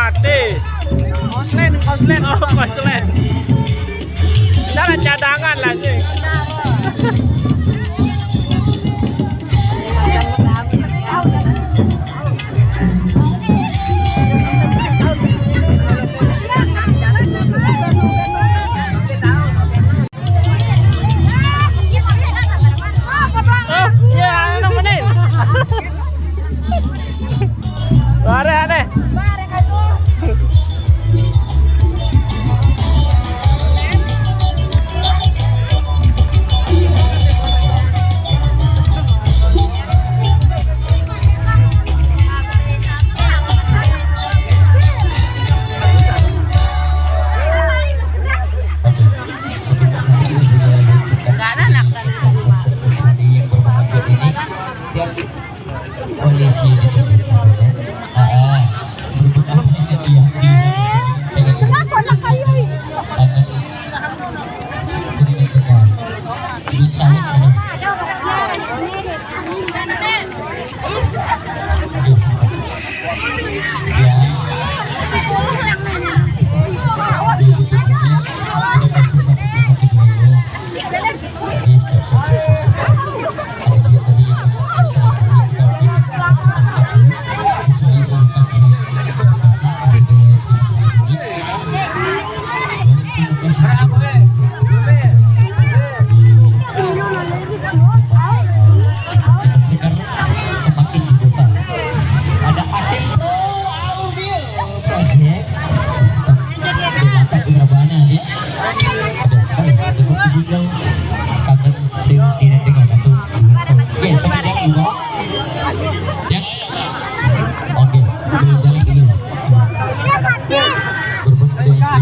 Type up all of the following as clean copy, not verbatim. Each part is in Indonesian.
mati. Koslen. Oh, koslen. Jangan cadangan lagi. Aneh.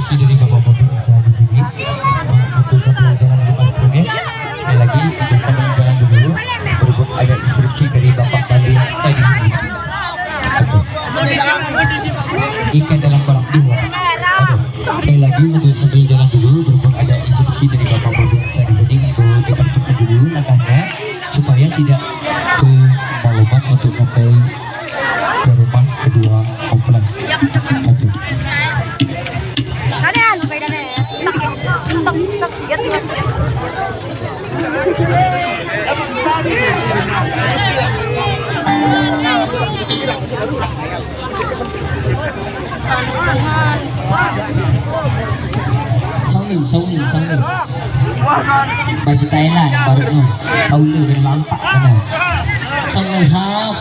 Dari Bapak-Bapak bisa di sini untuk satu jalan lepas pergi. Sekali lagi untuk sambil jalan dulu berikut ada instruksi dari Bapak tadi saya di sini. Ikan dalam kolam dua. Sekali lagi untuk sambil jalan dulu berikut ada instruksi dari Bapak-Bapak saya di sini untuk dipercepat dulu langkahnya supaya tidak kemalaman untuk sampai ke rumah kedua komplek. Sauli bahasa Thailand baru no Sauli dan lampak kena Sauli hap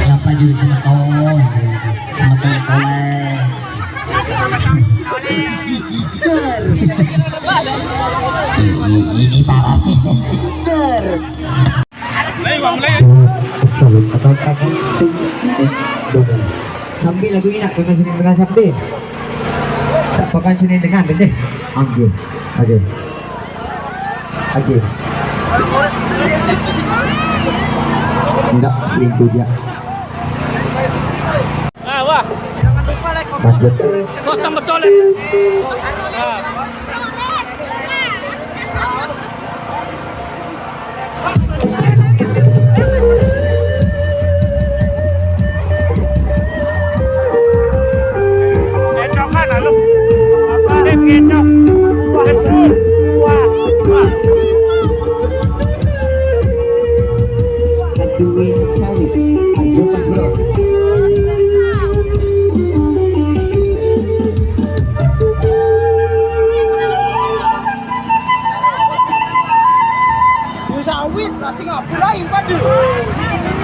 lampak juga semeton ini parah sambil lagu ini nak pekan sini dengan sambil pekan sini dengan deh ambil oke tidak selingkuh dia Wah Jangan lupa like, lanjut potong betul.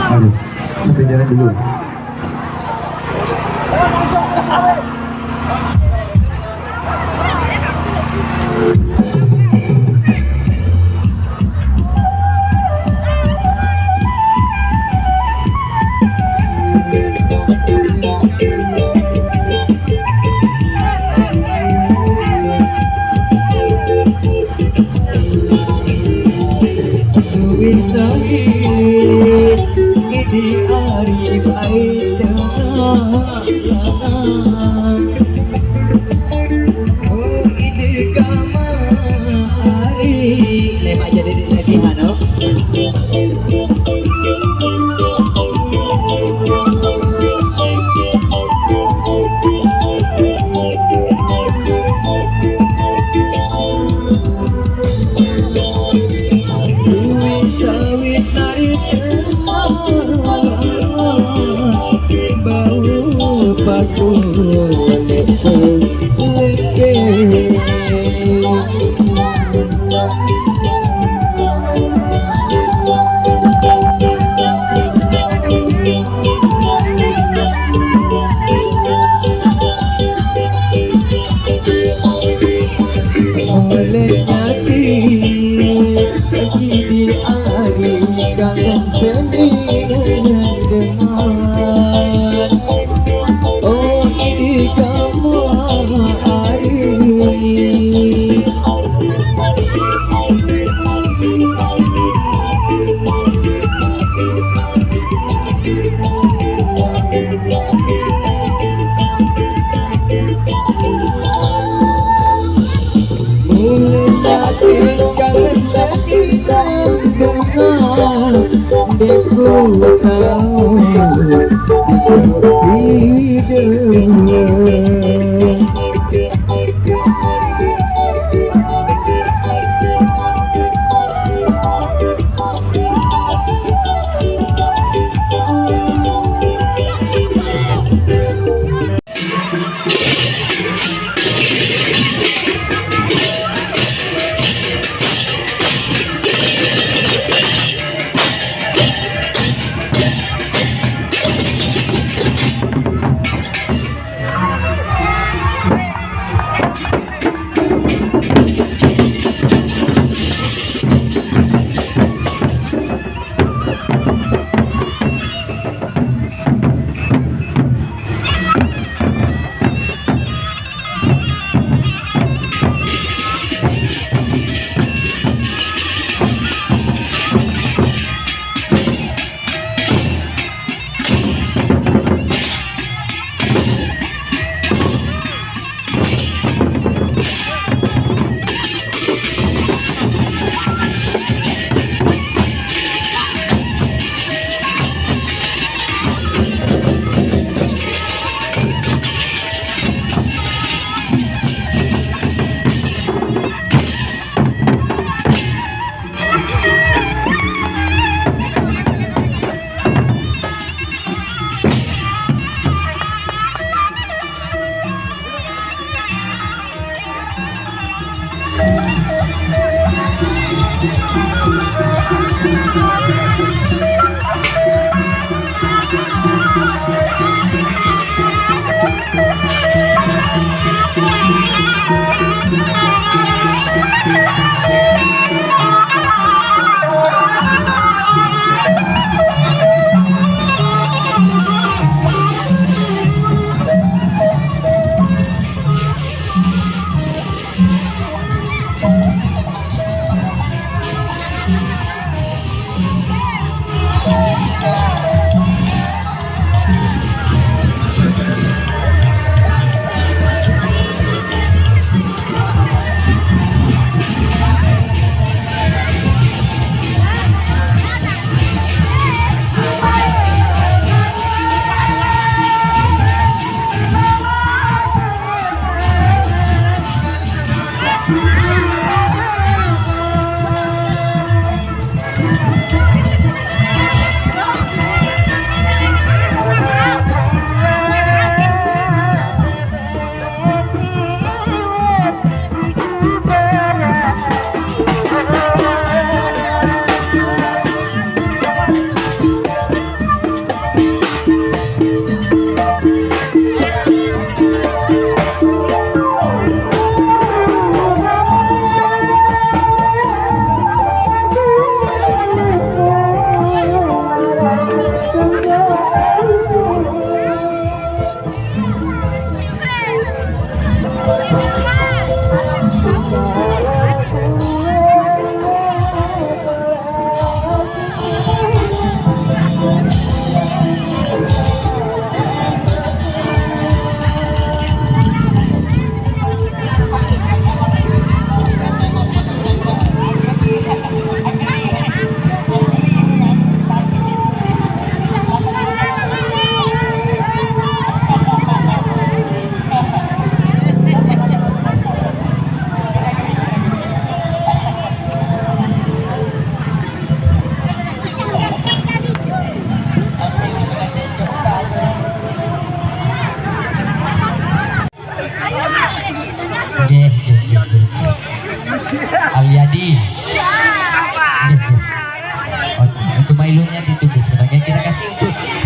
Aduh, sampai jalan dulu.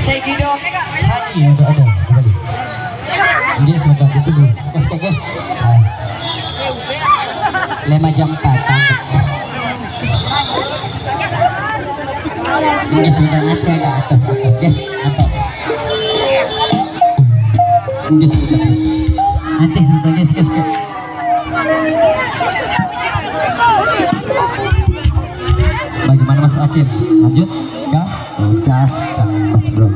Segidok Hani ada kembali. Ini sebentar itu dulu. Suka-suka ke. 5 jam 4 ini sebentar nanti ada atas ya atas. Ini sebentar nanti sebentar ya sikit. Bagaimana Mas Asim? Lanjut gas gas bro.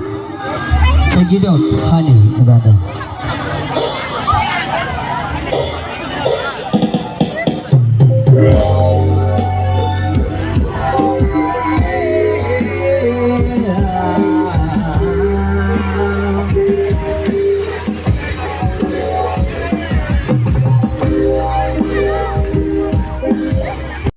Segidok Hani udah ada.